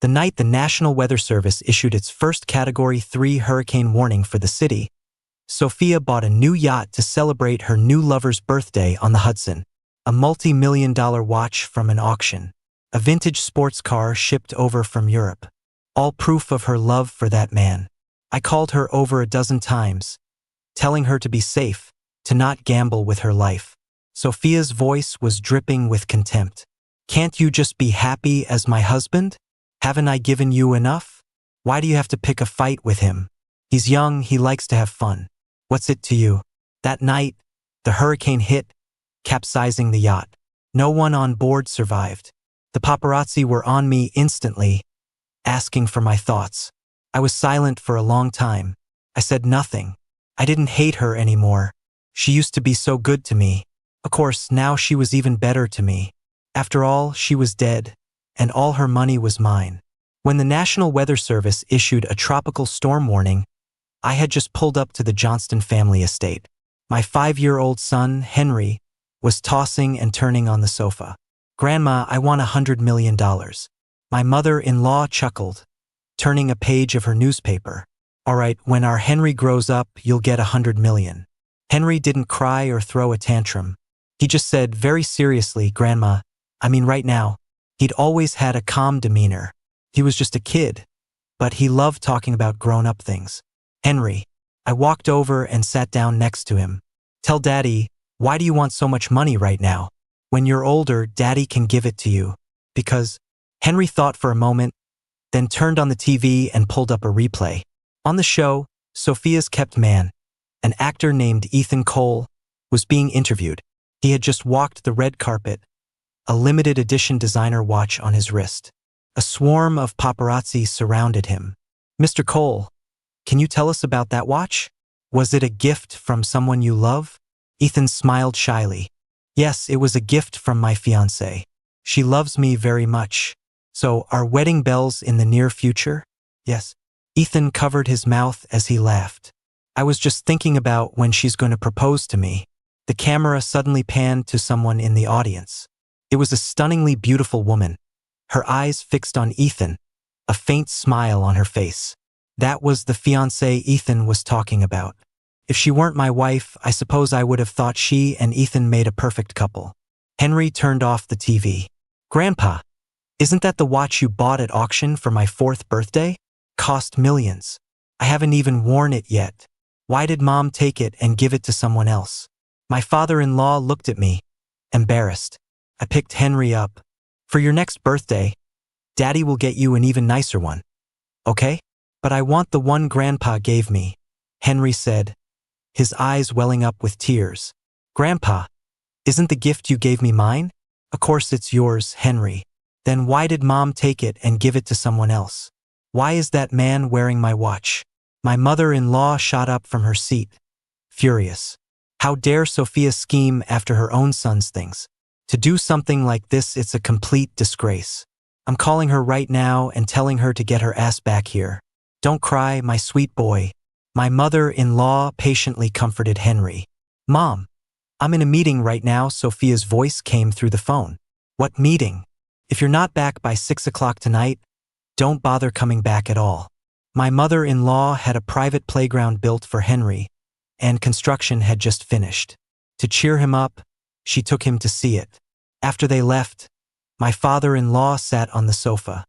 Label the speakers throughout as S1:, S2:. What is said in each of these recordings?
S1: The night the National Weather Service issued its first Category 3 hurricane warning for the city, Sophia bought a new yacht to celebrate her new lover's birthday on the Hudson. A multi-million-dollar watch from an auction. A vintage sports car shipped over from Europe. All proof of her love for that man. I called her over a dozen times, telling her to be safe, to not gamble with her life. Sophia's voice was dripping with contempt. Can't you just be happy as my husband? Haven't I given you enough? Why do you have to pick a fight with him? He's young, he likes to have fun. What's it to you? That night, the hurricane hit, capsizing the yacht. No one on board survived. The paparazzi were on me instantly, asking for my thoughts. I was silent for a long time. I said nothing. I didn't hate her anymore. She used to be so good to me. Of course, now she was even better to me. After all, she was dead, and all her money was mine. When the National Weather Service issued a tropical storm warning, I had just pulled up to the Johnston family estate. My 5-year-old son, Henry, was tossing and turning on the sofa. "Grandma, I want $100 million. My mother-in-law chuckled, turning a page of her newspaper. "All right, when our Henry grows up, you'll get $100 million. Henry didn't cry or throw a tantrum. He just said very seriously, "Grandma, I mean right now." He'd always had a calm demeanor. He was just a kid, but he loved talking about grown-up things. "Henry." I walked over and sat down next to him. "Tell Daddy, why do you want so much money right now? When you're older, Daddy can give it to you." Because Henry thought for a moment, then turned on the TV and pulled up a replay. On the show, Sophia's kept man, an actor named Ethan Cole, was being interviewed. He had just walked the red carpet, a limited edition designer watch on his wrist. A swarm of paparazzi surrounded him. "Mr. Cole, can you tell us about that watch? Was it a gift from someone you love?" Ethan smiled shyly. "Yes, it was a gift from my fiancée. She loves me very much. So, are wedding bells in the near future?" "Yes." Ethan covered his mouth as he laughed. "I was just thinking about when she's going to propose to me." The camera suddenly panned to someone in the audience. It was a stunningly beautiful woman, her eyes fixed on Ethan, a faint smile on her face. That was the fiancée Ethan was talking about. If she weren't my wife, I suppose I would have thought she and Ethan made a perfect couple. Henry turned off the TV. "Grandpa, isn't that the watch you bought at auction for my 4th birthday? Cost millions. I haven't even worn it yet. Why did Mom take it and give it to someone else?" My father-in-law looked at me, embarrassed. I picked Henry up. "For your next birthday, Daddy will get you an even nicer one. Okay? But I want the one Grandpa gave me," Henry said, his eyes welling up with tears. "Grandpa, isn't the gift you gave me mine?" "Of course it's yours, Henry. Then why did Mom take it and give it to someone else? Why is that man wearing my watch?" My mother-in-law shot up from her seat, furious. How dare Sophia scheme after her own son's things? To do something like this, it's a complete disgrace. I'm calling her right now and telling her to get her ass back here. "Don't cry, my sweet boy." My mother-in-law patiently comforted Henry. "Mom, I'm in a meeting right now." Sophia's voice came through the phone. "What meeting? If you're not back by 6 o'clock tonight, don't bother coming back at all." My mother-in-law had a private playground built for Henry, and construction had just finished. To cheer him up, she took him to see it. After they left, my father-in-law sat on the sofa,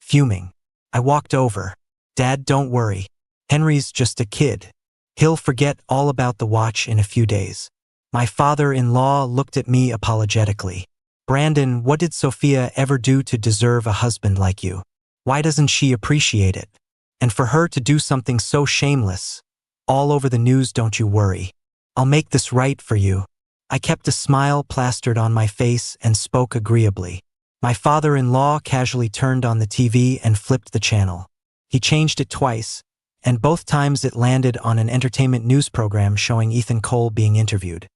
S1: fuming. I walked over. "Dad, don't worry. Henry's just a kid. He'll forget all about the watch in a few days." My father-in-law looked at me apologetically. "Brandon, what did Sophia ever do to deserve a husband like you? Why doesn't she appreciate it? And for her to do something so shameless, all over the news, don't you worry. I'll make this right for you." I kept a smile plastered on my face and spoke agreeably. My father-in-law casually turned on the TV and flipped the channel. He changed it twice, and both times it landed on an entertainment news program showing Ethan Cole being interviewed.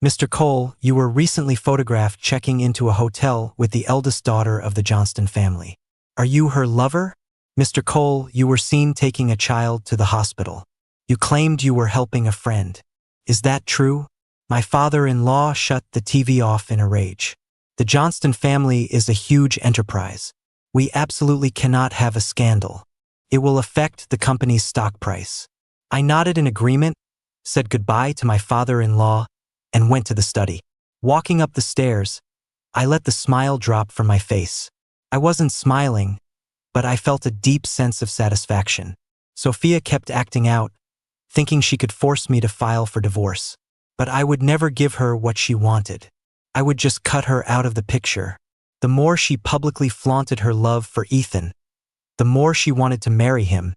S1: "Mr. Cole, you were recently photographed checking into a hotel with the eldest daughter of the Johnston family. Are you her lover? Mr. Cole, you were seen taking a child to the hospital. You claimed you were helping a friend. Is that true?" My father-in-law shut the TV off in a rage. The Johnston family is a huge enterprise. We absolutely cannot have a scandal. It will affect the company's stock price. I nodded in agreement, said goodbye to my father-in-law, and went to the study. Walking up the stairs, I let the smile drop from my face. I wasn't smiling, but I felt a deep sense of satisfaction. Sophia kept acting out, thinking she could force me to file for divorce. But I would never give her what she wanted. I would just cut her out of the picture. The more she publicly flaunted her love for Ethan, the more she wanted to marry him,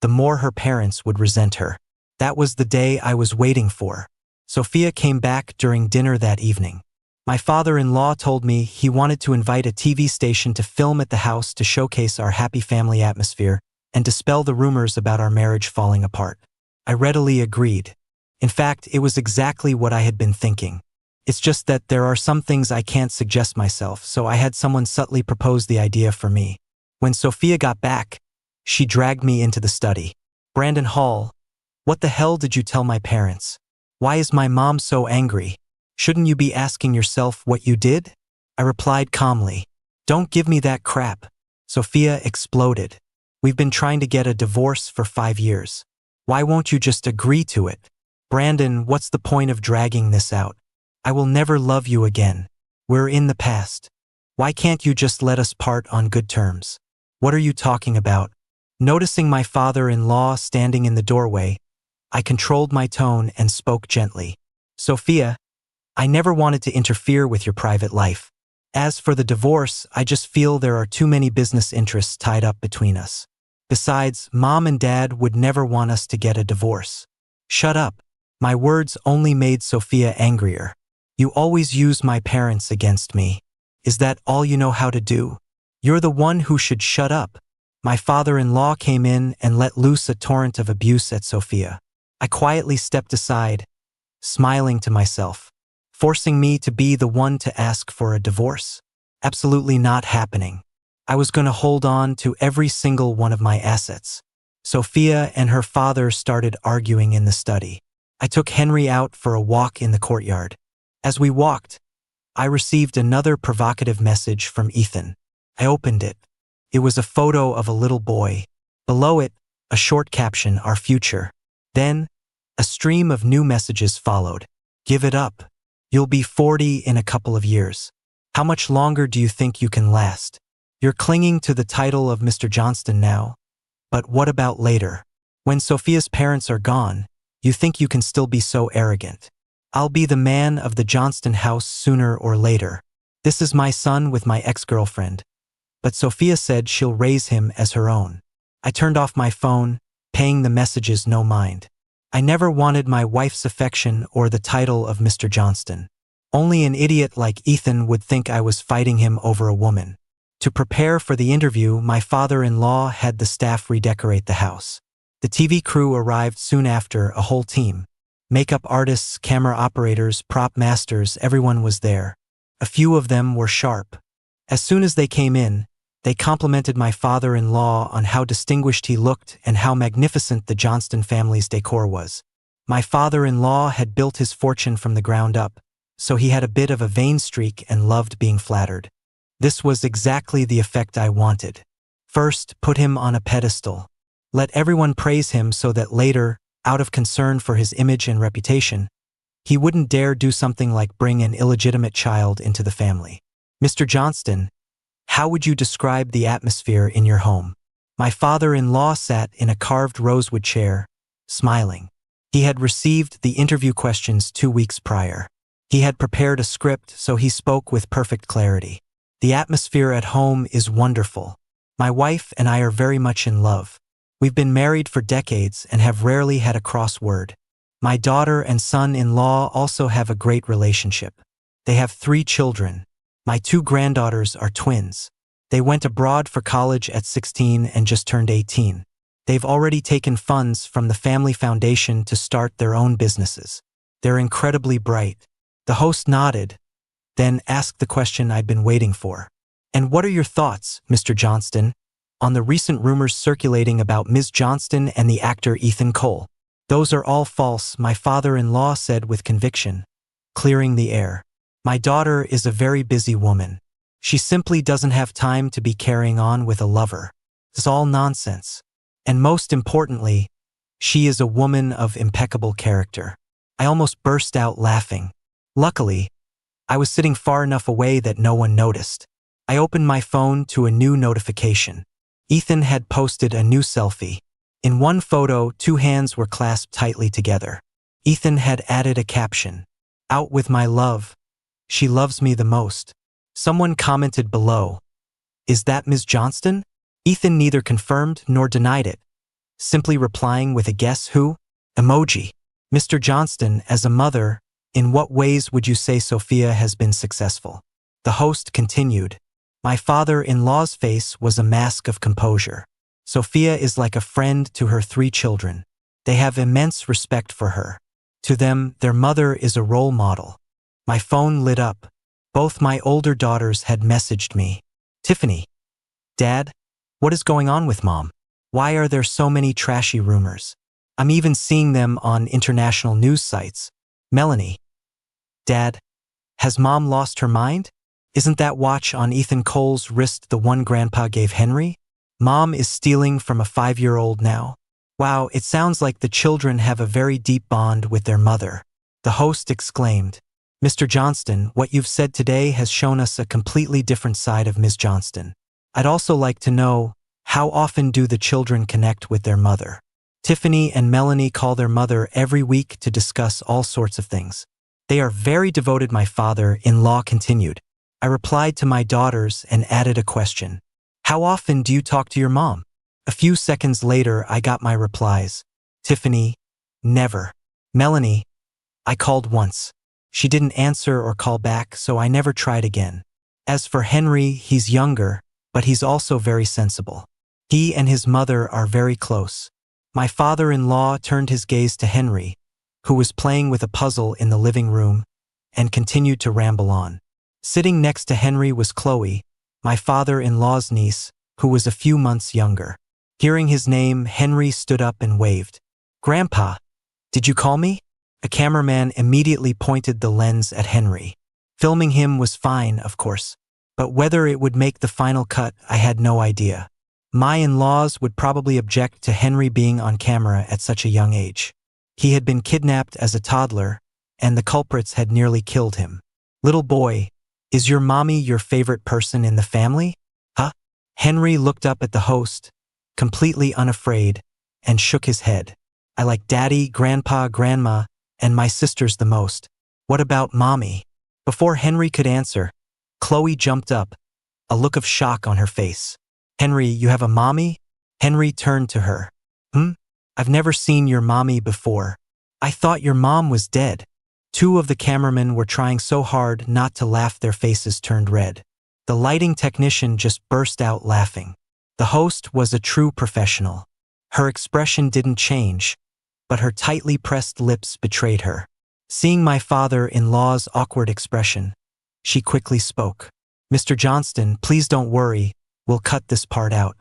S1: the more her parents would resent her. That was the day I was waiting for. Sophia came back during dinner that evening. My father-in-law told me he wanted to invite a TV station to film at the house to showcase our happy family atmosphere and dispel the rumors about our marriage falling apart. I readily agreed. In fact, it was exactly what I had been thinking. It's just that there are some things I can't suggest myself, so I had someone subtly propose the idea for me. When Sophia got back, she dragged me into the study. "Brandon Hall, what the hell did you tell my parents? Why is my mom so angry? Shouldn't you be asking yourself what you did?" I replied calmly. "Don't give me that crap." Sophia exploded. "We've been trying to get a divorce for 5 years. Why won't you just agree to it? Brandon, what's the point of dragging this out? I will never love you again. We're in the past. Why can't you just let us part on good terms? What are you talking about?" Noticing my father-in-law standing in the doorway, I controlled my tone and spoke gently. "Sophia, I never wanted to interfere with your private life. As for the divorce, I just feel there are too many business interests tied up between us. Besides, Mom and Dad would never want us to get a divorce." "Shut up." My words only made Sophia angrier. "You always use my parents against me. Is that all you know how to do? You're the one who should shut up." My father-in-law came in and let loose a torrent of abuse at Sophia. I quietly stepped aside, smiling to myself. Forcing me to be the one to ask for a divorce? Absolutely not happening. I was going to hold on to every single one of my assets. Sophia and her father started arguing in the study. I took Henry out for a walk in the courtyard. As we walked, I received another provocative message from Ethan. I opened it. It was a photo of a little boy. Below it, a short caption, "Our future." Then, a stream of new messages followed. "Give it up. You'll be 40 in a couple of years. How much longer do you think you can last? You're clinging to the title of Mr. Johnston now. But what about later? When Sophia's parents are gone, you think you can still be so arrogant? I'll be the man of the Johnston house sooner or later. This is my son with my ex-girlfriend. But Sophia said she'll raise him as her own." I turned off my phone, paying the messages no mind. I never wanted my wife's affection or the title of Mr. Johnston. Only an idiot like Ethan would think I was fighting him over a woman. To prepare for the interview, my father-in-law had the staff redecorate the house. The TV crew arrived soon after, a whole team. Makeup artists, camera operators, prop masters, everyone was there. A few of them were sharp. As soon as they came in, they complimented my father-in-law on how distinguished he looked and how magnificent the Johnston family's decor was. My father-in-law had built his fortune from the ground up, so he had a bit of a vain streak and loved being flattered. This was exactly the effect I wanted. First, put him on a pedestal. Let everyone praise him so that later, out of concern for his image and reputation, he wouldn't dare do something like bring an illegitimate child into the family. "Mr. Johnston, how would you describe the atmosphere in your home?" My father-in-law sat in a carved rosewood chair, smiling. He had received the interview questions 2 weeks prior. He had prepared a script, so he spoke with perfect clarity. "The atmosphere at home is wonderful. My wife and I are very much in love. We've been married for decades and have rarely had a cross word. My daughter and son-in-law also have a great relationship. They have 3 children. My 2 granddaughters are twins. They went abroad for college at 16 and just turned 18. They've already taken funds from the family foundation to start their own businesses. They're incredibly bright." The host nodded, then asked the question I'd been waiting for. "And what are your thoughts, Mr. Johnston, on the recent rumors circulating about Ms. Johnston and the actor Ethan Cole?" "Those are all false," my father-in-law said with conviction, clearing the air. "My daughter is a very busy woman. She simply doesn't have time to be carrying on with a lover. It's all nonsense. And most importantly, she is a woman of impeccable character. I almost burst out laughing. Luckily, I was sitting far enough away that no one noticed. I opened my phone to a new notification. Ethan had posted a new selfie. In one photo, 2 hands were clasped tightly together. Ethan had added a caption, "Out with my love. She loves me the most." Someone commented below, "Is that Ms. Johnston?" Ethan neither confirmed nor denied it, simply replying with a guess who emoji. "Mr. Johnston, as a mother, in what ways would you say Sophia has been successful?" The host continued, "My father-in-law's face was a mask of composure. Sophia is like a friend to her 3 children. They have immense respect for her. To them, their mother is a role model." My phone lit up. Both my older daughters had messaged me. "Tiffany, Dad, what is going on with Mom? Why are there so many trashy rumors? I'm even seeing them on international news sites. Melanie, Dad, has Mom lost her mind? Isn't that watch on Ethan Cole's wrist the one Grandpa gave Henry? Mom is stealing from a 5-year-old now. Wow, it sounds like the children have a very deep bond with their mother." The host exclaimed, "Mr. Johnston, what you've said today has shown us a completely different side of Ms. Johnston. I'd also like to know, how often do the children connect with their mother?" Tiffany and Melanie call their mother every week to discuss all sorts of things. "They are very devoted," my father-in-law continued. I replied to my daughters and added a question. "How often do you talk to your mom?" A few seconds later, I got my replies. Tiffany, "Never." Melanie, "I called once. She didn't answer or call back, so I never tried again." As for Henry, he's younger, but he's also very sensible. He and his mother are very close. My father-in-law turned his gaze to Henry, who was playing with a puzzle in the living room, and continued to ramble on. Sitting next to Henry was Chloe, my father-in-law's niece, who was a few months younger. Hearing his name, Henry stood up and waved. "Grandpa, did you call me?" A cameraman immediately pointed the lens at Henry. Filming him was fine, of course, but whether it would make the final cut, I had no idea. My in-laws would probably object to Henry being on camera at such a young age. He had been kidnapped as a toddler, and the culprits had nearly killed him. "Little boy, is your mommy your favorite person in the family?" "Huh?" Henry looked up at the host, completely unafraid, and shook his head. "I like Daddy, Grandpa, Grandma, and my sisters the most. What about Mommy?" Before Henry could answer, Chloe jumped up, a look of shock on her face. "Henry, you have a mommy?" Henry turned to her. I've never seen your mommy before. I thought your mom was dead." 2 of the cameramen were trying so hard not to laugh their faces turned red. The lighting technician just burst out laughing. The host was a true professional. Her expression didn't change, but her tightly pressed lips betrayed her. Seeing my father-in-law's awkward expression, she quickly spoke. "Mr. Johnston, please don't worry, we'll cut this part out.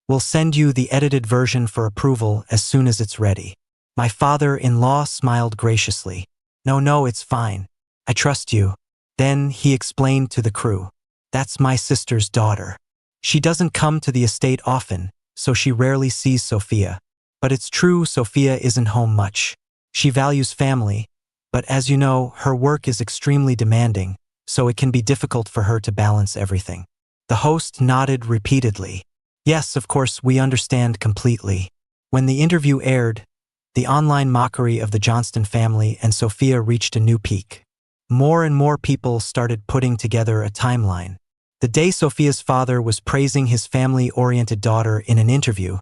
S1: We'll send you the edited version for approval as soon as it's ready." My father-in-law smiled graciously. No, it's fine. I trust you." Then he explained to the crew, "That's my sister's daughter. She doesn't come to the estate often, so she rarely sees Sophia. But it's true Sophia isn't home much. She values family, but as you know, her work is extremely demanding, so it can be difficult for her to balance everything." The host nodded repeatedly. "Yes, of course, we understand completely." When the interview aired, the online mockery of the Johnston family and Sophia reached a new peak. More and more people started putting together a timeline. The day Sophia's father was praising his family-oriented daughter in an interview,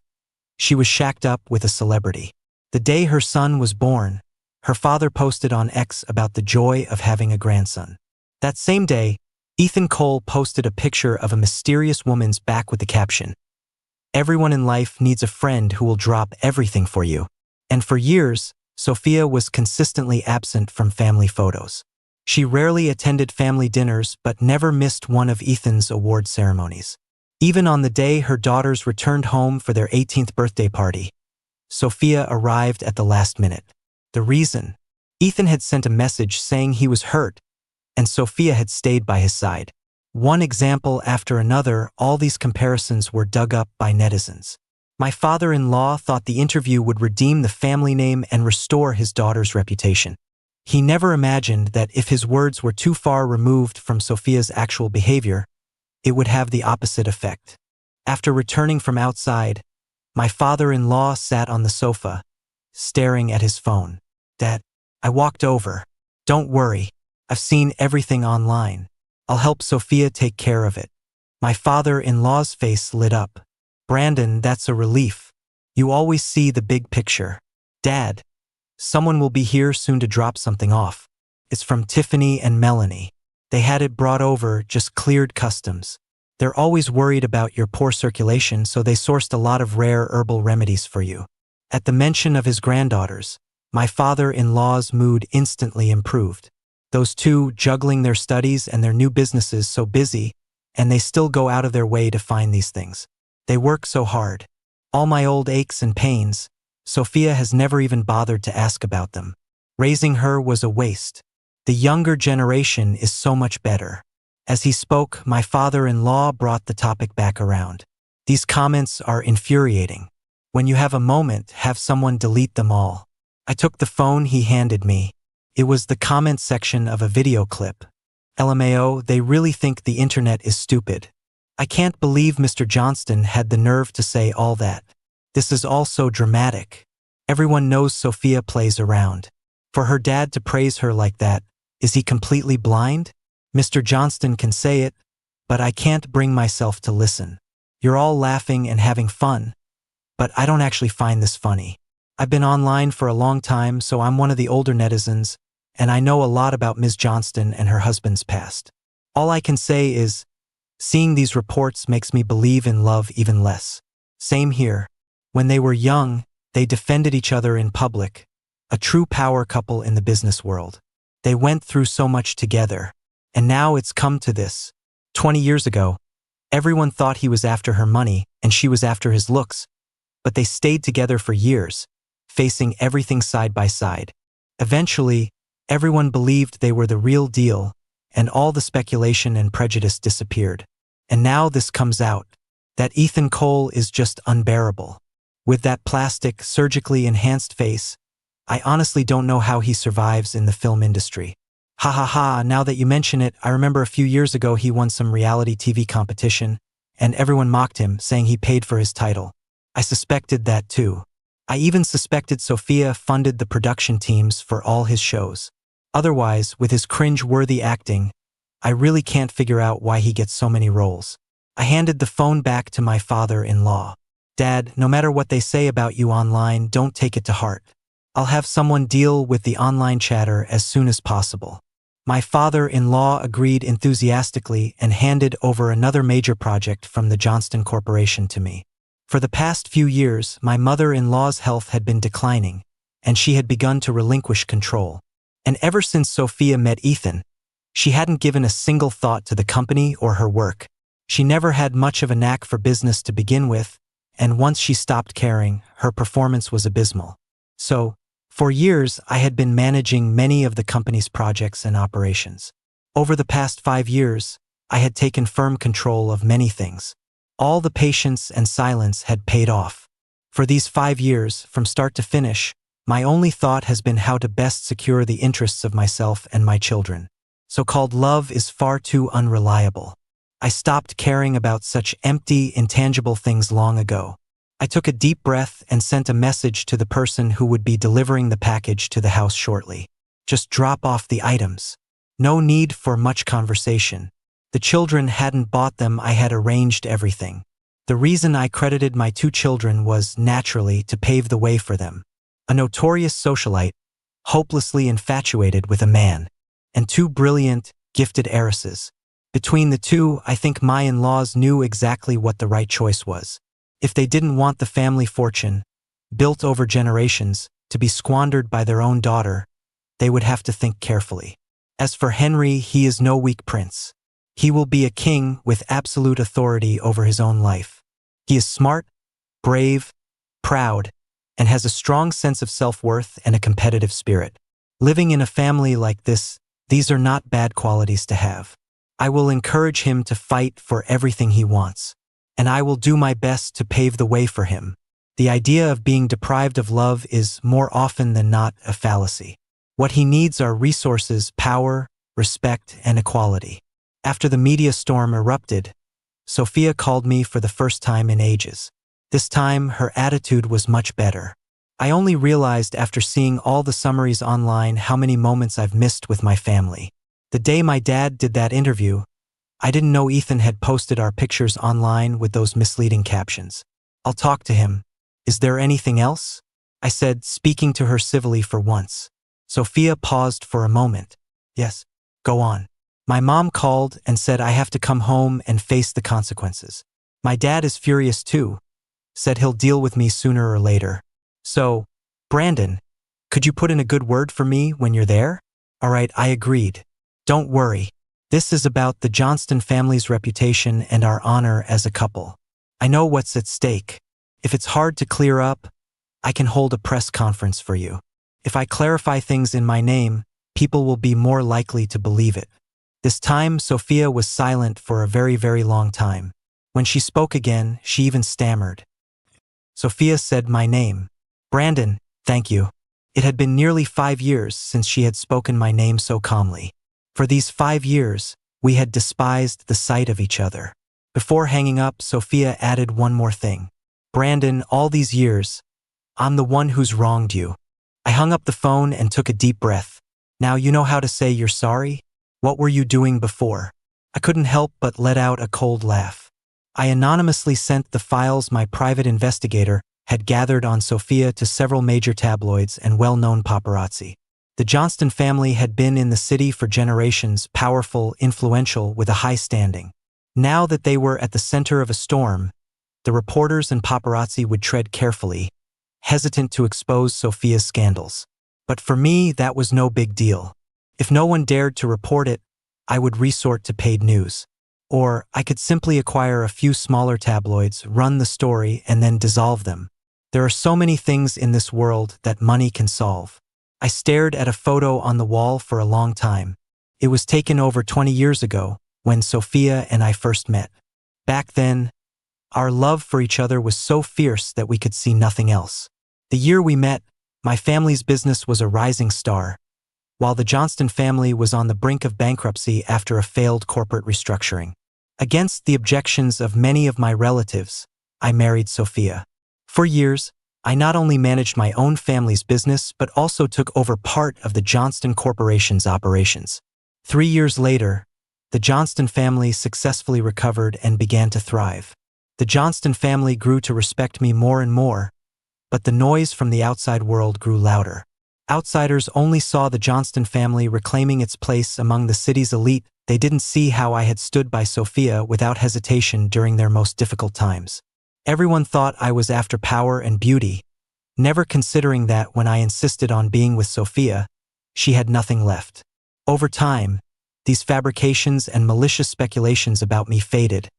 S1: she was shacked up with a celebrity. The day her son was born, her father posted on X about the joy of having a grandson. That same day, Ethan Cole posted a picture of a mysterious woman's back with the caption, "Everyone in life needs a friend who will drop everything for you." And for years, Sophia was consistently absent from family photos. She rarely attended family dinners but never missed one of Ethan's award ceremonies. Even on the day her daughters returned home for their 18th birthday party, Sophia arrived at the last minute. The reason? Ethan had sent a message saying he was hurt, and Sophia had stayed by his side. One example after another, all these comparisons were dug up by netizens. My father-in-law thought the interview would redeem the family name and restore his daughter's reputation. He never imagined that if his words were too far removed from Sophia's actual behavior, it would have the opposite effect. After returning from outside, my father-in-law sat on the sofa, staring at his phone. "Dad," I walked over. "Don't worry, I've seen everything online. I'll help Sophia take care of it." My father-in-law's face lit up. "Brandon, that's a relief. You always see the big picture." "Dad, someone will be here soon to drop something off. It's from Tiffany and Melanie. They had it brought over, just cleared customs. They're always worried about your poor circulation, so they sourced a lot of rare herbal remedies for you." At the mention of his granddaughters, my father-in-law's mood instantly improved. Those two juggling their studies and their new businesses so busy, and they still go out of their way to find these things. They work so hard. All my old aches and pains, Sophia has never even bothered to ask about them. Raising her was a waste. The younger generation is so much better. As he spoke, my father-in-law brought the topic back around. "These comments are infuriating. When you have a moment, have someone delete them all." I took the phone he handed me. It was the comment section of a video clip. LMAO, they really think the internet is stupid. I can't believe Mr. Johnston had the nerve to say all that. This is all so dramatic. Everyone knows Sophia plays around. For her dad to praise her like that, is he completely blind? Mr. Johnston can say it, but I can't bring myself to listen. You're all laughing and having fun, but I don't actually find this funny. I've been online for a long time, so I'm one of the older netizens, and I know a lot about Ms. Johnston and her husband's past. All I can say is, seeing these reports makes me believe in love even less. Same here. When they were young, they defended each other in public, a true power couple in the business world. They went through so much together, and now it's come to this. 20 years ago, everyone thought he was after her money and she was after his looks, but they stayed together for years, facing everything side by side. Eventually, everyone believed they were the real deal, and all the speculation and prejudice disappeared. And now this comes out. That Ethan Cole is just unbearable. With that plastic, surgically enhanced face, I honestly don't know how he survives in the film industry. Ha ha ha, now that you mention it, I remember a few years ago he won some reality TV competition, and everyone mocked him, saying he paid for his title. I suspected that too. I even suspected Sophia funded the production teams for all his shows. Otherwise, with his cringe-worthy acting, I really can't figure out why he gets so many roles. I handed the phone back to my father-in-law. "Dad, no matter what they say about you online, don't take it to heart. I'll have someone deal with the online chatter as soon as possible." My father-in-law agreed enthusiastically and handed over another major project from the Johnston Corporation to me. For the past few years, my mother-in-law's health had been declining, and she had begun to relinquish control. And ever since Sophia met Ethan, she hadn't given a single thought to the company or her work. She never had much of a knack for business to begin with, and once she stopped caring, her performance was abysmal. So, for years, I had been managing many of the company's projects and operations. Over the past 5 years, I had taken firm control of many things. All the patience and silence had paid off. For these 5 years, from start to finish, my only thought has been how to best secure the interests of myself and my children. So-called love is far too unreliable. I stopped caring about such empty, intangible things long ago. I took a deep breath and sent a message to the person who would be delivering the package to the house shortly. Just drop off the items. No need for much conversation. The children hadn't bought them, I had arranged everything. The reason I credited my 2 children was, naturally, to pave the way for them. A notorious socialite, hopelessly infatuated with a man, and 2 brilliant, gifted heiresses. Between the 2, I think my in-laws knew exactly what the right choice was. If they didn't want the family fortune, built over generations, to be squandered by their own daughter, they would have to think carefully. As for Henry, he is no weak prince. He will be a king with absolute authority over his own life. He is smart, brave, proud, and has a strong sense of self-worth and a competitive spirit. Living in a family like this, these are not bad qualities to have. I will encourage him to fight for everything he wants. And I will do my best to pave the way for him. The idea of being deprived of love is, more often than not, a fallacy. What he needs are resources, power, respect, and equality. After the media storm erupted, Sophia called me for the first time in ages. This time, her attitude was much better. I only realized after seeing all the summaries online how many moments I've missed with my family. The day my dad did that interview, I didn't know Ethan had posted our pictures online with those misleading captions. I'll talk to him. Is there anything else? I said, speaking to her civilly for once. Sophia paused for a moment. Yes, go on. My mom called and said I have to come home and face the consequences. My dad is furious too. Said he'll deal with me sooner or later. So, Brandon, could you put in a good word for me when you're there? All right, I agreed. Don't worry. This is about the Johnston family's reputation and our honor as a couple. I know what's at stake. If it's hard to clear up, I can hold a press conference for you. If I clarify things in my name, people will be more likely to believe it. This time, Sophia was silent for a very, very long time. When she spoke again, she even stammered. Sophia said my name. Brandon, thank you. It had been nearly 5 years since she had spoken my name so calmly. For these 5 years, we had despised the sight of each other. Before hanging up, Sophia added one more thing. Brandon, all these years, I'm the one who's wronged you. I hung up the phone and took a deep breath. Now you know how to say you're sorry? What were you doing before? I couldn't help but let out a cold laugh. I anonymously sent the files my private investigator had gathered on Sophia to several major tabloids and well-known paparazzi. The Johnston family had been in the city for generations, powerful, influential, with a high standing. Now that they were at the center of a storm, the reporters and paparazzi would tread carefully, hesitant to expose Sophia's scandals. But for me, that was no big deal. If no one dared to report it, I would resort to paid news. Or I could simply acquire a few smaller tabloids, run the story, and then dissolve them. There are so many things in this world that money can solve. I stared at a photo on the wall for a long time. It was taken over 20 years ago, when Sophia and I first met. Back then, our love for each other was so fierce that we could see nothing else. The year we met, my family's business was a rising star, while the Johnston family was on the brink of bankruptcy after a failed corporate restructuring. Against the objections of many of my relatives, I married Sophia. For years, I not only managed my own family's business but also took over part of the Johnston Corporation's operations. 3 years later, the Johnston family successfully recovered and began to thrive. The Johnston family grew to respect me more and more, but the noise from the outside world grew louder. Outsiders only saw the Johnston family reclaiming its place among the city's elite. They didn't see how I had stood by Sophia without hesitation during their most difficult times. Everyone thought I was after power and beauty, never considering that when I insisted on being with Sophia, she had nothing left. Over time, these fabrications and malicious speculations about me faded,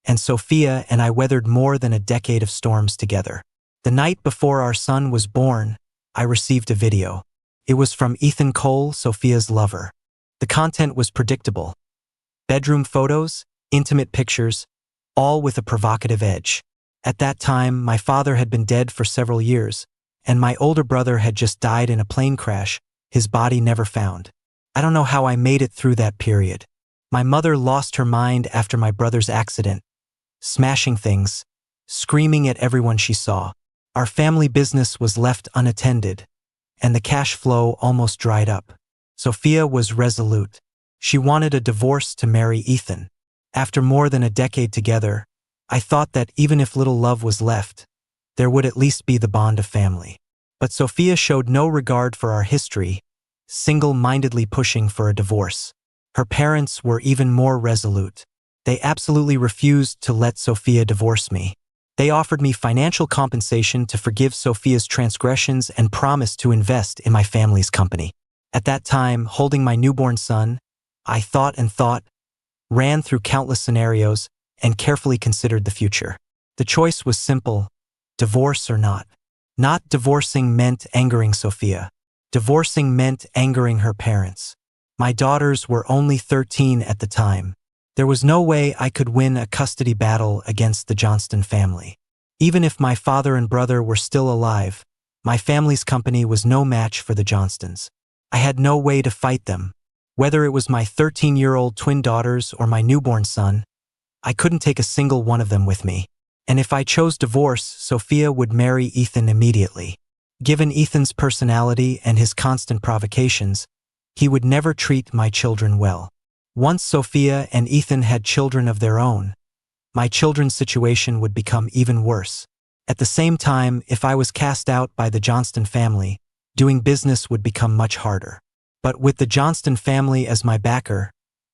S1: and Sophia and I weathered more than a decade of storms together. The night before our son was born, I received a video. It was from Ethan Cole, Sophia's lover. The content was predictable. Bedroom photos, intimate pictures, all with a provocative edge. At that time, my father had been dead for several years, and my older brother had just died in a plane crash, his body never found. I don't know how I made it through that period. My mother lost her mind after my brother's accident, smashing things, screaming at everyone she saw. Our family business was left unattended, and the cash flow almost dried up. Sophia was resolute. She wanted a divorce to marry Ethan. After more than a decade together, I thought that even if little love was left, there would at least be the bond of family. But Sophia showed no regard for our history, single-mindedly pushing for a divorce. Her parents were even more resolute. They absolutely refused to let Sophia divorce me. They offered me financial compensation to forgive Sophia's transgressions and promised to invest in my family's company. At that time, holding my newborn son, I thought and thought, ran through countless scenarios, and carefully considered the future. The choice was simple: divorce or not. Not divorcing meant angering Sophia. Divorcing meant angering her parents. My daughters were only 13 at the time, There was no way I could win a custody battle against the Johnston family. Even if my father and brother were still alive, my family's company was no match for the Johnstons. I had no way to fight them. Whether it was my 13-year-old twin daughters or my newborn son, I couldn't take a single one of them with me. And if I chose divorce, Sophia would marry Ethan immediately. Given Ethan's personality and his constant provocations, he would never treat my children well. Once Sophia and Ethan had children of their own, my children's situation would become even worse. At the same time, if I was cast out by the Johnston family, doing business would become much harder. But with the Johnston family as my backer,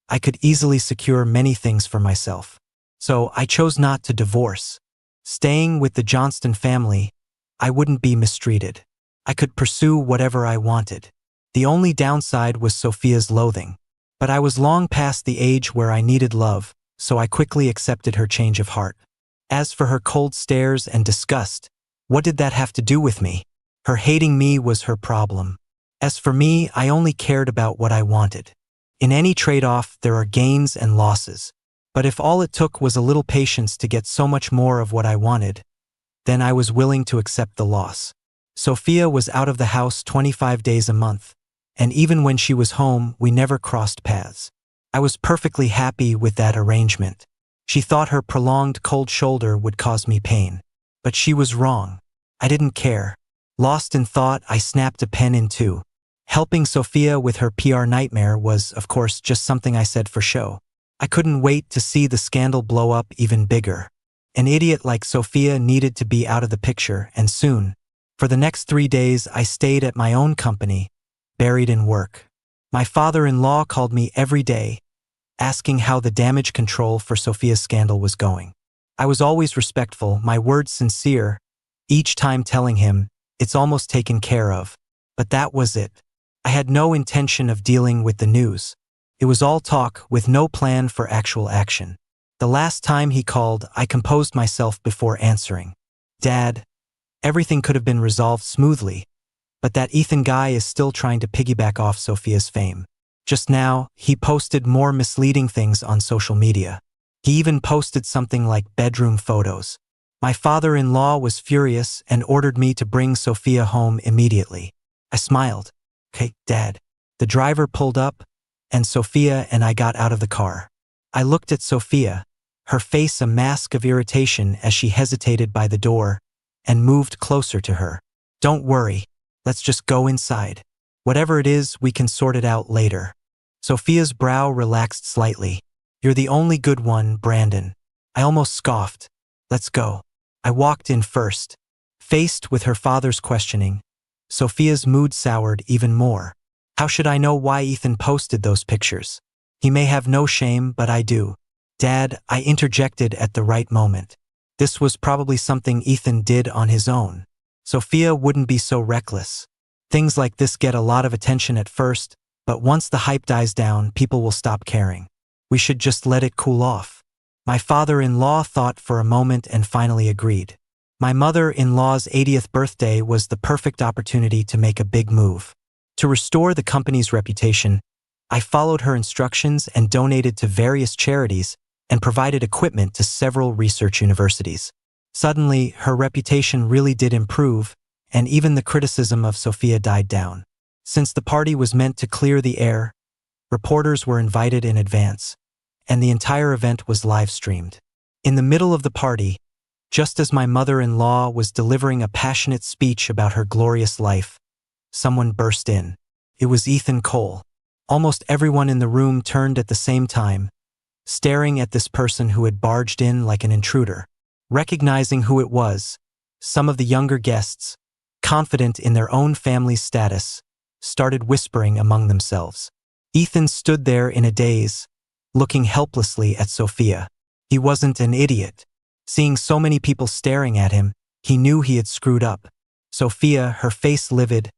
S1: I could easily secure many things for myself. So I chose not to divorce. Staying with the Johnston family, I wouldn't be mistreated. I could pursue whatever I wanted. The only downside was Sophia's loathing. But I was long past the age where I needed love, so I quickly accepted her change of heart. As for her cold stares and disgust, what did that have to do with me? Her hating me was her problem. As for me, I only cared about what I wanted. In any trade-off, there are gains and losses. But if all it took was a little patience to get so much more of what I wanted, then I was willing to accept the loss. Sophia was out of the house 25 days a month, and even when she was home, we never crossed paths. I was perfectly happy with that arrangement. She thought her prolonged cold shoulder would cause me pain. But she was wrong. I didn't care. Lost in thought, I snapped a pen in two. Helping Sophia with her PR nightmare was, of course, just something I said for show. I couldn't wait to see the scandal blow up even bigger. An idiot like Sophia needed to be out of the picture, and soon. For the next 3 days, I stayed at my own company, buried in work. My father-in-law called me every day, asking how the damage control for Sophia's scandal was going. I was always respectful, my words sincere, each time telling him, it's almost taken care of. But that was it. I had no intention of dealing with the news. It was all talk with no plan for actual action. The last time he called, I composed myself before answering. Dad, everything could have been resolved smoothly, but that Ethan guy is still trying to piggyback off Sophia's fame. Just now, he posted more misleading things on social media. He even posted something like bedroom photos. My father-in-law was furious and ordered me to bring Sophia home immediately. I smiled. Okay, Dad. The driver pulled up, and Sophia and I got out of the car. I looked at Sophia, her face a mask of irritation as she hesitated by the door, and moved closer to her. Don't worry, let's just go inside. Whatever it is, we can sort it out later. Sophia's brow relaxed slightly. You're the only good one, Brandon. I almost scoffed. Let's go. I walked in first. Faced with her father's questioning, Sophia's mood soured even more. How should I know why Ethan posted those pictures? He may have no shame, but I do. Dad, I interjected at the right moment. This was probably something Ethan did on his own. Sophia wouldn't be so reckless. Things like this get a lot of attention at first, but once the hype dies down, people will stop caring. We should just let it cool off. My father-in-law thought for a moment and finally agreed. My mother-in-law's 80th birthday was the perfect opportunity to make a big move. To restore the company's reputation, I followed her instructions and donated to various charities and provided equipment to several research universities. Suddenly, her reputation really did improve, and even the criticism of Sophia died down. Since the party was meant to clear the air, reporters were invited in advance, and the entire event was live-streamed. In the middle of the party, just as my mother-in-law was delivering a passionate speech about her glorious life, someone burst in. It was Ethan Cole. Almost everyone in the room turned at the same time, staring at this person who had barged in like an intruder. Recognizing who it was, some of the younger guests, confident in their own family's status, started whispering among themselves. Ethan stood there in a daze, looking helplessly at Sophia. He wasn't an idiot. Seeing so many people staring at him, he knew he had screwed up. Sophia, her face livid,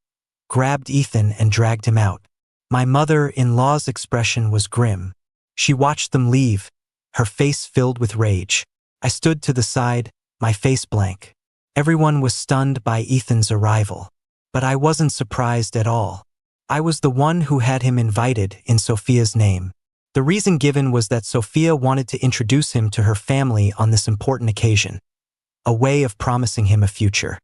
S1: grabbed Ethan and dragged him out. My mother-in-law's expression was grim. She watched them leave, her face filled with rage. I stood to the side, my face blank. Everyone was stunned by Ethan's arrival. But I wasn't surprised at all. I was the one who had him invited in Sophia's name. The reason given was that Sophia wanted to introduce him to her family on this important occasion, a way of promising him a future.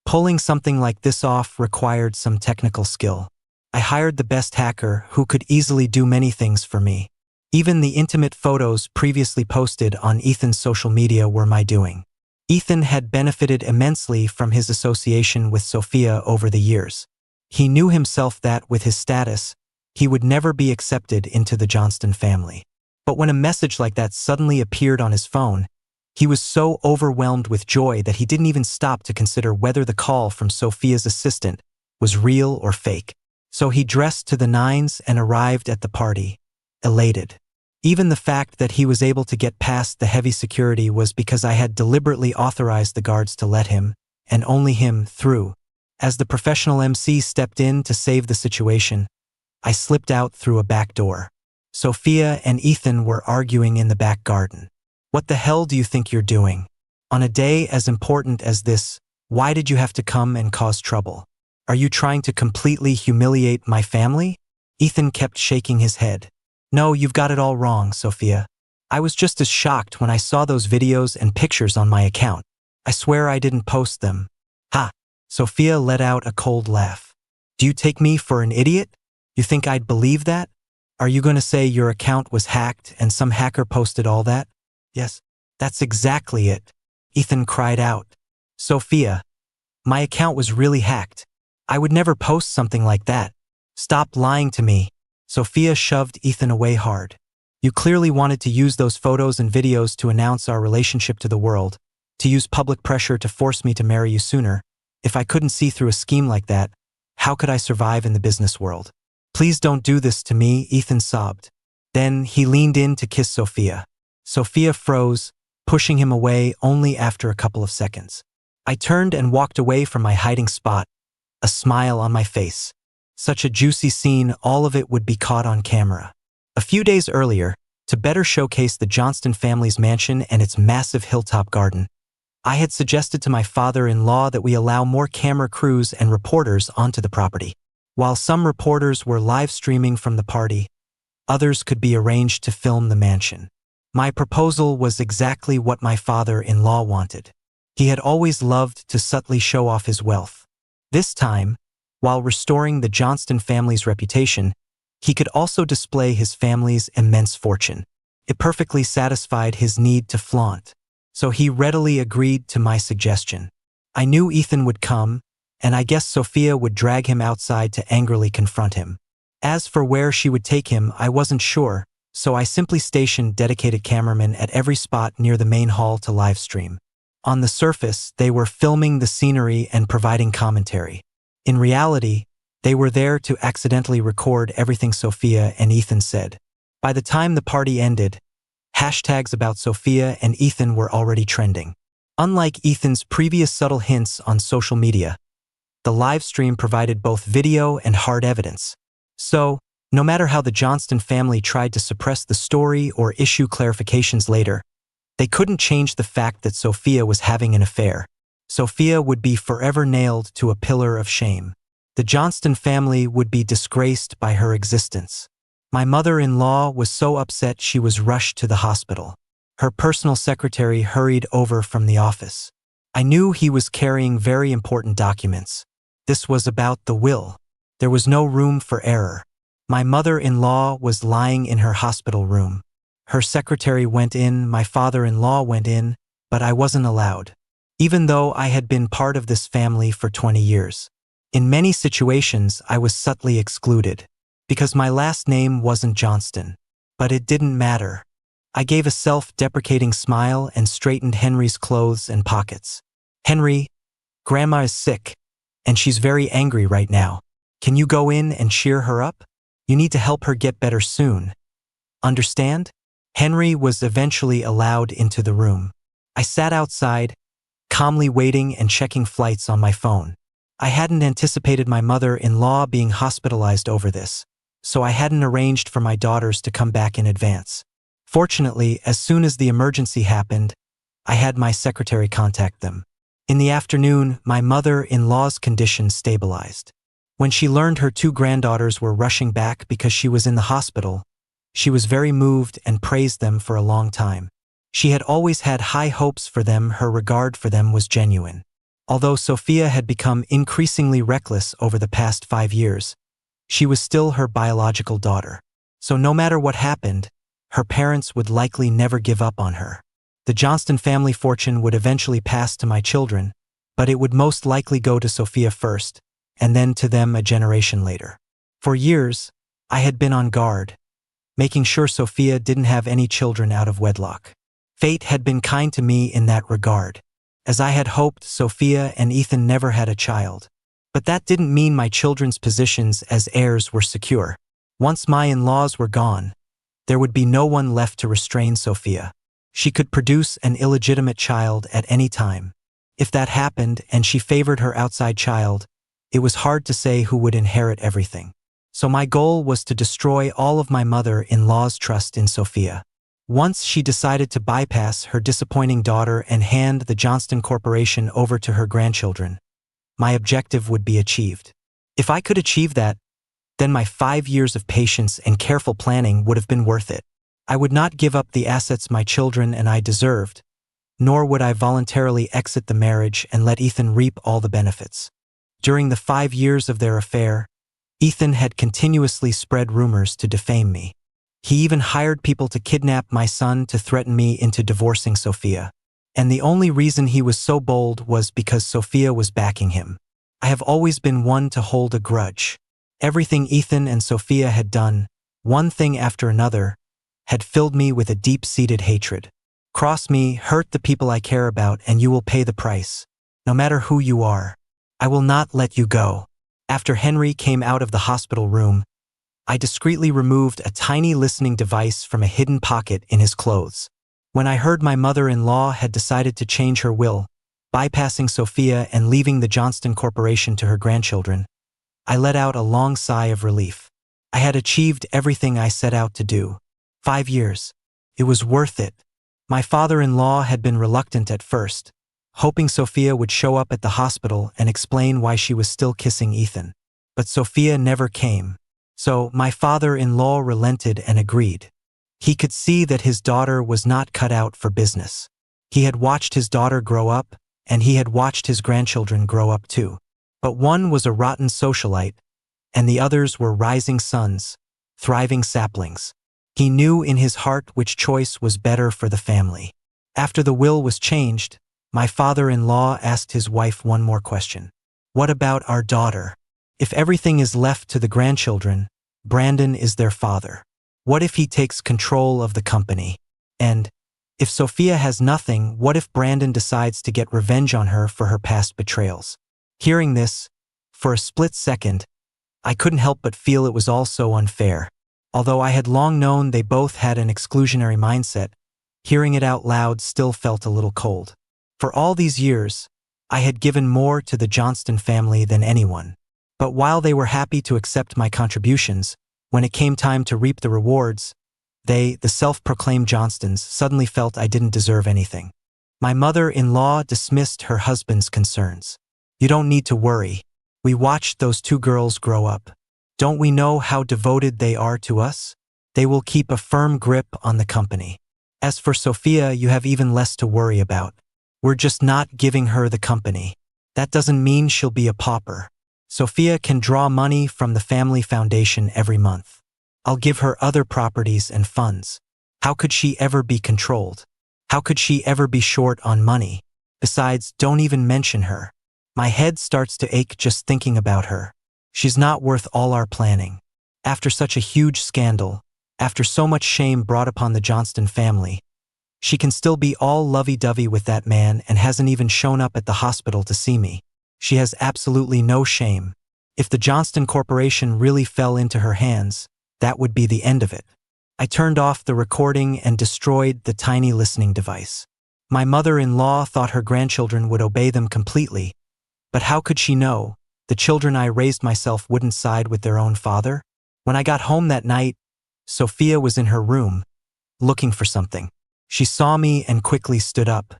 S1: Pulling something like this off required some technical skill. I hired the best hacker who could easily do many things for me. Even the intimate photos previously posted on Ethan's social media were my doing. Ethan had benefited immensely from his association with Sophia over the years. He knew himself that, with his status, he would never be accepted into the Johnston family. But when a message like that suddenly appeared on his phone, he was so overwhelmed with joy that he didn't even stop to consider whether the call from Sophia's assistant was real or fake. So he dressed to the nines and arrived at the party, elated. Even the fact that he was able to get past the heavy security was because I had deliberately authorized the guards to let him, and only him, through. As the professional MC stepped in to save the situation, I slipped out through a back door. Sophia and Ethan were arguing in the back garden. What the hell do you think you're doing? On a day as important as this, why did you have to come and cause trouble? Are you trying to completely humiliate my family? Ethan kept shaking his head. No, you've got it all wrong, Sophia. I was just as shocked when I saw those videos and pictures on my account. I swear I didn't post them. Ha! Sophia let out a cold laugh. Do you take me for an idiot? You think I'd believe that? Are you going to say your account was hacked and some hacker posted all that? Yes, that's exactly it. Ethan cried out. Sophia, my account was really hacked. I would never post something like that. Stop lying to me. Sophia shoved Ethan away hard. You clearly wanted to use those photos and videos to announce our relationship to the world, to use public pressure to force me to marry you sooner. If I couldn't see through a scheme like that, how could I survive in the business world? Please don't do this to me, Ethan sobbed. Then he leaned in to kiss Sophia. Sophia froze, pushing him away only after a couple of seconds. I turned and walked away from my hiding spot, a smile on my face. Such a juicy scene, all of it would be caught on camera. A few days earlier, to better showcase the Johnston family's mansion and its massive hilltop garden, I had suggested to my father-in-law that we allow more camera crews and reporters onto the property. While some reporters were live streaming from the party, others could be arranged to film the mansion. My proposal was exactly what my father-in-law wanted. He had always loved to subtly show off his wealth. This time, while restoring the Johnston family's reputation, he could also display his family's immense fortune. It perfectly satisfied his need to flaunt. So he readily agreed to my suggestion. I knew Ethan would come, and I guess Sophia would drag him outside to angrily confront him. As for where she would take him, I wasn't sure, so I simply stationed dedicated cameramen at every spot near the main hall to live stream. On the surface, they were filming the scenery and providing commentary. In reality, they were there to accidentally record everything Sophia and Ethan said. By the time the party ended, hashtags about Sophia and Ethan were already trending. Unlike Ethan's previous subtle hints on social media, the live stream provided both video and hard evidence. So, no matter how the Johnston family tried to suppress the story or issue clarifications later, they couldn't change the fact that Sophia was having an affair. Sophia would be forever nailed to a pillar of shame. The Johnston family would be disgraced by her existence. My mother-in-law was so upset she was rushed to the hospital. Her personal secretary hurried over from the office. I knew he was carrying very important documents. This was about the will. There was no room for error. My mother-in-law was lying in her hospital room. Her secretary went in, my father-in-law went in, but I wasn't allowed. Even though I had been part of this family for 20 years. In many situations, I was subtly excluded, because my last name wasn't Johnston. But it didn't matter. I gave a self-deprecating smile and straightened Henry's clothes and pockets. Henry, Grandma is sick, and she's very angry right now. Can you go in and cheer her up? You need to help her get better soon. Understand? Henry was eventually allowed into the room. I sat outside, calmly waiting and checking flights on my phone. I hadn't anticipated my mother-in-law being hospitalized over this, so I hadn't arranged for my daughters to come back in advance. Fortunately, as soon as the emergency happened, I had my secretary contact them. In the afternoon, my mother-in-law's condition stabilized. When she learned her two granddaughters were rushing back because she was in the hospital, She was very moved and praised them for a long time. She had always had high hopes for them. Her regard for them was genuine. Although Sophia had become increasingly reckless over the past 5 years, she was still her biological daughter. So no matter what happened, her parents would likely never give up on her. The Johnston family fortune would eventually pass to my children, but it would most likely go to Sophia first, and then to them a generation later. For years, I had been on guard, making sure Sophia didn't have any children out of wedlock. Fate had been kind to me in that regard. As I had hoped, Sophia and Ethan never had a child. But that didn't mean my children's positions as heirs were secure. Once my in-laws were gone, there would be no one left to restrain Sophia. She could produce an illegitimate child at any time. If that happened and she favored her outside child, it was hard to say who would inherit everything. So my goal was to destroy all of my mother-in-law's trust in Sophia. Once she decided to bypass her disappointing daughter and hand the Johnston Corporation over to her grandchildren, my objective would be achieved. If I could achieve that, then my 5 years of patience and careful planning would have been worth it. I would not give up the assets my children and I deserved, nor would I voluntarily exit the marriage and let Ethan reap all the benefits. During the 5 years of their affair, Ethan had continuously spread rumors to defame me. He even hired people to kidnap my son to threaten me into divorcing Sophia. And the only reason he was so bold was because Sophia was backing him. I have always been one to hold a grudge. Everything Ethan and Sophia had done, one thing after another, had filled me with a deep-seated hatred. Cross me, hurt the people I care about, and you will pay the price. No matter who you are, I will not let you go. After Henry came out of the hospital room, I discreetly removed a tiny listening device from a hidden pocket in his clothes. When I heard my mother-in-law had decided to change her will, bypassing Sophia and leaving the Johnston Corporation to her grandchildren, I let out a long sigh of relief. I had achieved everything I set out to do. 5 years. It was worth it. My father-in-law had been reluctant at first, hoping Sophia would show up at the hospital and explain why she was still kissing Ethan. But Sophia never came. So my father-in-law relented and agreed. He could see that his daughter was not cut out for business. He had watched his daughter grow up, and he had watched his grandchildren grow up too. But one was a rotten socialite, and the others were rising sons, thriving saplings. He knew in his heart which choice was better for the family. After the will was changed, my father-in-law asked his wife one more question. What about our daughter? If everything is left to the grandchildren, Brandon is their father. What if he takes control of the company? And, if Sophia has nothing, what if Brandon decides to get revenge on her for her past betrayals? Hearing this, for a split second, I couldn't help but feel it was all so unfair. Although I had long known they both had an exclusionary mindset, hearing it out loud still felt a little cold. For all these years, I had given more to the Johnston family than anyone. But while they were happy to accept my contributions, when it came time to reap the rewards, they, the self-proclaimed Johnstons, suddenly felt I didn't deserve anything. My mother-in-law dismissed her husband's concerns. You don't need to worry. We watched those 2 girls grow up. Don't we know how devoted they are to us? They will keep a firm grip on the company. As for Sophia, you have even less to worry about. We're just not giving her the company. That doesn't mean she'll be a pauper. Sophia can draw money from the family foundation every month. I'll give her other properties and funds. How could she ever be controlled? How could she ever be short on money? Besides, don't even mention her. My head starts to ache just thinking about her. She's not worth all our planning. After such a huge scandal, after so much shame brought upon the Johnston family, she can still be all lovey-dovey with that man and hasn't even shown up at the hospital to see me. She has absolutely no shame. If the Johnston Corporation really fell into her hands, that would be the end of it. I turned off the recording and destroyed the tiny listening device. My mother-in-law thought her grandchildren would obey them completely, but how could she know the children I raised myself wouldn't side with their own father? When I got home that night, Sophia was in her room, looking for something. She saw me and quickly stood up.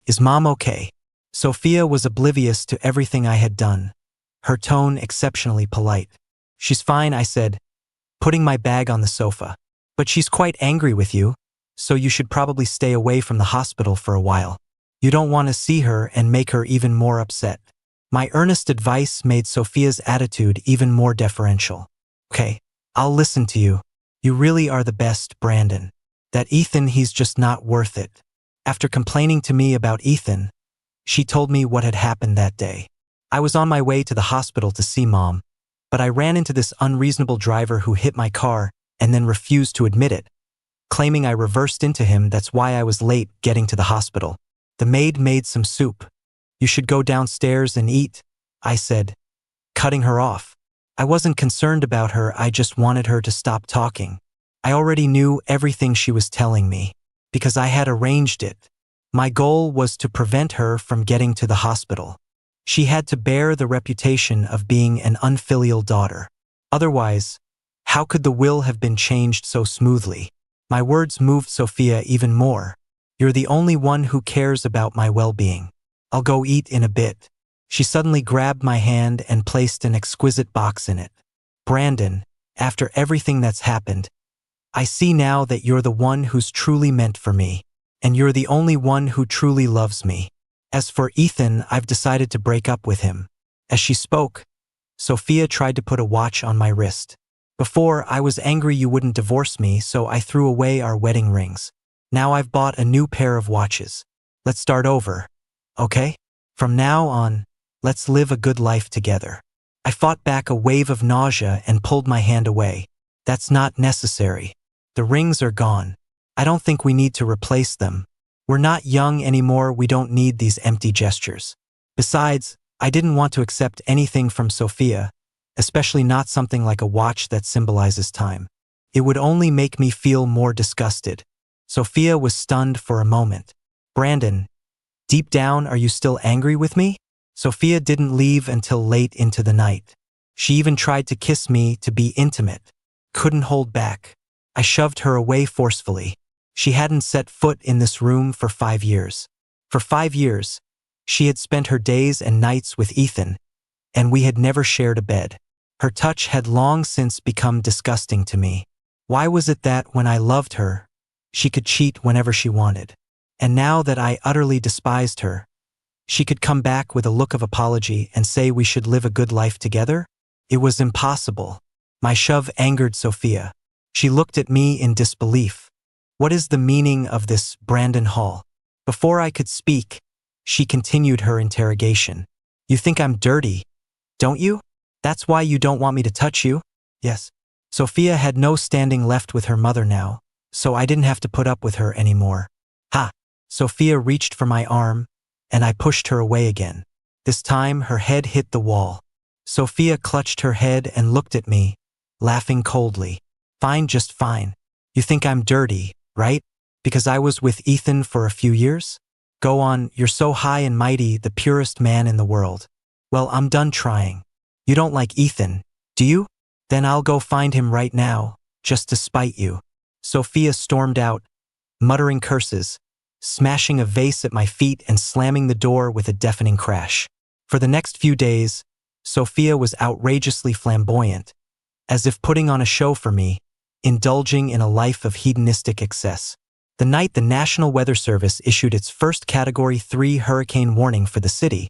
S1: Is Mom okay? Sophia was oblivious to everything I had done, her tone exceptionally polite. She's fine, I said, putting my bag on the sofa. But she's quite angry with you, so you should probably stay away from the hospital for a while. You don't want to see her and make her even more upset. My earnest advice made Sophia's attitude even more deferential. Okay, I'll listen to you. You really are the best, Brandon. That Ethan, he's just not worth it. After complaining to me about Ethan, she told me what had happened that day. I was on my way to the hospital to see Mom, but I ran into this unreasonable driver who hit my car and then refused to admit it, claiming I reversed into him. That's why I was late getting to the hospital. The maid made some soup. You should go downstairs and eat, I said, cutting her off. I wasn't concerned about her, I just wanted her to stop talking. I already knew everything she was telling me, because I had arranged it. My goal was to prevent her from getting to the hospital. She had to bear the reputation of being an unfilial daughter. Otherwise, how could the will have been changed so smoothly? My words moved Sophia even more. You're the only one who cares about my well-being. I'll go eat in a bit. She suddenly grabbed my hand and placed an exquisite box in it. Brandon, after everything that's happened, I see now that you're the one who's truly meant for me, and you're the only one who truly loves me. As for Ethan, I've decided to break up with him. As she spoke, Sophia tried to put a watch on my wrist. Before, I was angry you wouldn't divorce me, so I threw away our wedding rings. Now I've bought a new pair of watches. Let's start over, okay? From now on, let's live a good life together. I fought back a wave of nausea and pulled my hand away. That's not necessary. The rings are gone. I don't think we need to replace them. We're not young anymore, we don't need these empty gestures. Besides, I didn't want to accept anything from Sophia, especially not something like a watch that symbolizes time. It would only make me feel more disgusted. Sophia was stunned for a moment. Brandon, deep down, are you still angry with me? Sophia didn't leave until late into the night. She even tried to kiss me to be intimate. Couldn't hold back. I shoved her away forcefully. She hadn't set foot in this room for 5 years. For 5 years, she had spent her days and nights with Ethan, and we had never shared a bed. Her touch had long since become disgusting to me. Why was it that when I loved her, she could cheat whenever she wanted? And now that I utterly despised her, she could come back with a look of apology and say we should live a good life together? It was impossible. My shove angered Sophia. She looked at me in disbelief. What is the meaning of this, Brandon Hall? Before I could speak, she continued her interrogation. You think I'm dirty, don't you? That's why you don't want me to touch you? Yes. Sophia had no standing left with her mother now, so I didn't have to put up with her anymore. Ha! Sophia reached for my arm, and I pushed her away again. This time, her head hit the wall. Sophia clutched her head and looked at me, laughing coldly. Fine, just fine. You think I'm dirty, right? Because I was with Ethan for a few years? Go on, you're so high and mighty, the purest man in the world. Well, I'm done trying. You don't like Ethan, do you? Then I'll go find him right now, just to spite you. Sophia stormed out, muttering curses, smashing a vase at my feet and slamming the door with a deafening crash. For the next few days, Sophia was outrageously flamboyant, as if putting on a show for me, indulging in a life of hedonistic excess. The night the National Weather Service issued its first Category 3 hurricane warning for the city,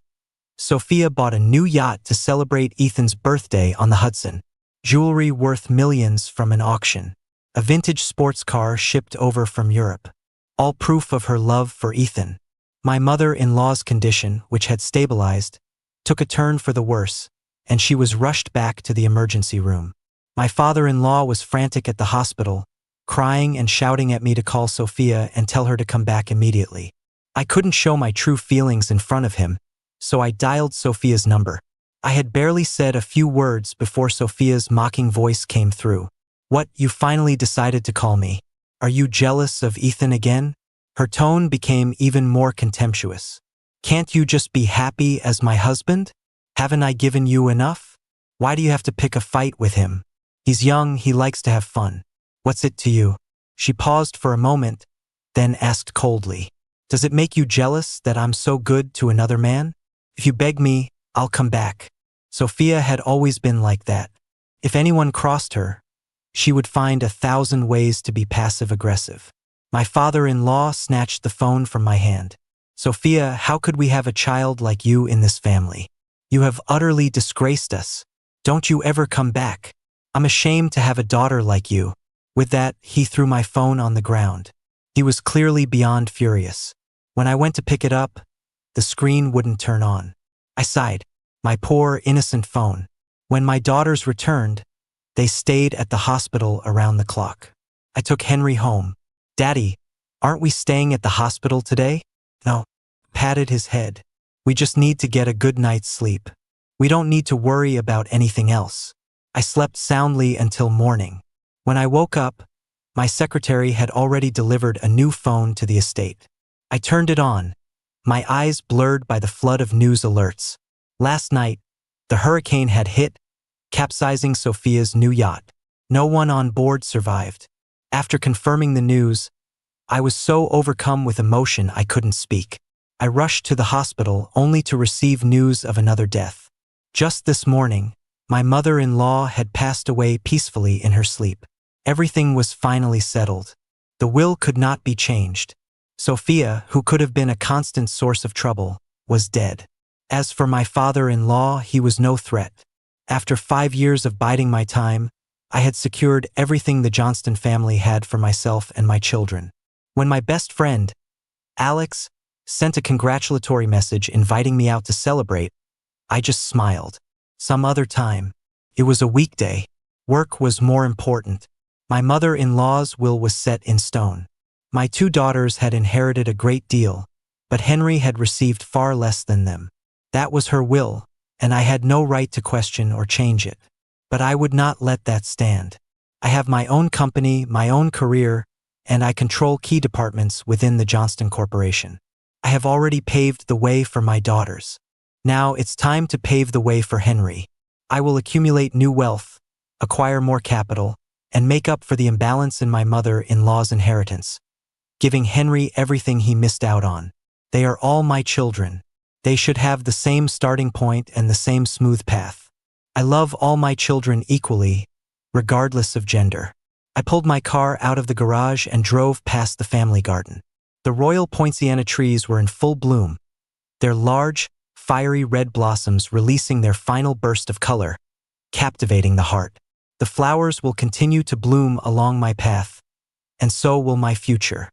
S1: Sophia bought a new yacht to celebrate Ethan's birthday on the Hudson. Jewelry worth millions from an auction. A vintage sports car shipped over from Europe. All proof of her love for Ethan. My mother-in-law's condition, which had stabilized, took a turn for the worse, and she was rushed back to the emergency room. My father-in-law was frantic at the hospital, crying and shouting at me to call Sophia and tell her to come back immediately. I couldn't show my true feelings in front of him, so I dialed Sophia's number. I had barely said a few words before Sophia's mocking voice came through. What, you finally decided to call me? Are you jealous of Ethan again? Her tone became even more contemptuous. Can't you just be happy as my husband? Haven't I given you enough? Why do you have to pick a fight with him? He's young, he likes to have fun. What's it to you? She paused for a moment, then asked coldly. Does it make you jealous that I'm so good to another man? If you beg me, I'll come back. Sophia had always been like that. If anyone crossed her, she would find 1,000 ways to be passive-aggressive. My father-in-law snatched the phone from my hand. Sophia, how could we have a child like you in this family? You have utterly disgraced us. Don't you ever come back. I'm ashamed to have a daughter like you. With that, he threw my phone on the ground. He was clearly beyond furious. When I went to pick it up, the screen wouldn't turn on. I sighed. My poor, innocent phone. When my daughters returned, they stayed at the hospital around the clock. I took Henry home. Daddy, aren't we staying at the hospital today? No. Patted his head. We just need to get a good night's sleep. We don't need to worry about anything else. I slept soundly until morning. When I woke up, my secretary had already delivered a new phone to the estate. I turned it on, my eyes blurred by the flood of news alerts. Last night, the hurricane had hit, capsizing Sophia's new yacht. No one on board survived. After confirming the news, I was so overcome with emotion I couldn't speak. I rushed to the hospital only to receive news of another death. Just this morning, my mother-in-law had passed away peacefully in her sleep. Everything was finally settled. The will could not be changed. Sophia, who could have been a constant source of trouble, was dead. As for my father-in-law, he was no threat. After 5 years of biding my time, I had secured everything the Johnston family had for myself and my children. When my best friend, Alex, sent a congratulatory message inviting me out to celebrate, I just smiled. Some other time. It was a weekday. Work was more important. My mother-in-law's will was set in stone. My 2 daughters had inherited a great deal, but Henry had received far less than them. That was her will, and I had no right to question or change it. But I would not let that stand. I have my own company, my own career, and I control key departments within the Johnston Corporation. I have already paved the way for my daughters. Now it's time to pave the way for Henry. I will accumulate new wealth, acquire more capital, and make up for the imbalance in my mother-in-law's inheritance, giving Henry everything he missed out on. They are all my children. They should have the same starting point and the same smooth path. I love all my children equally, regardless of gender. I pulled my car out of the garage and drove past the family garden. The royal poinciana trees were in full bloom, their large, fiery red blossoms releasing their final burst of color, captivating the heart. The flowers will continue to bloom along my path, and so will my future.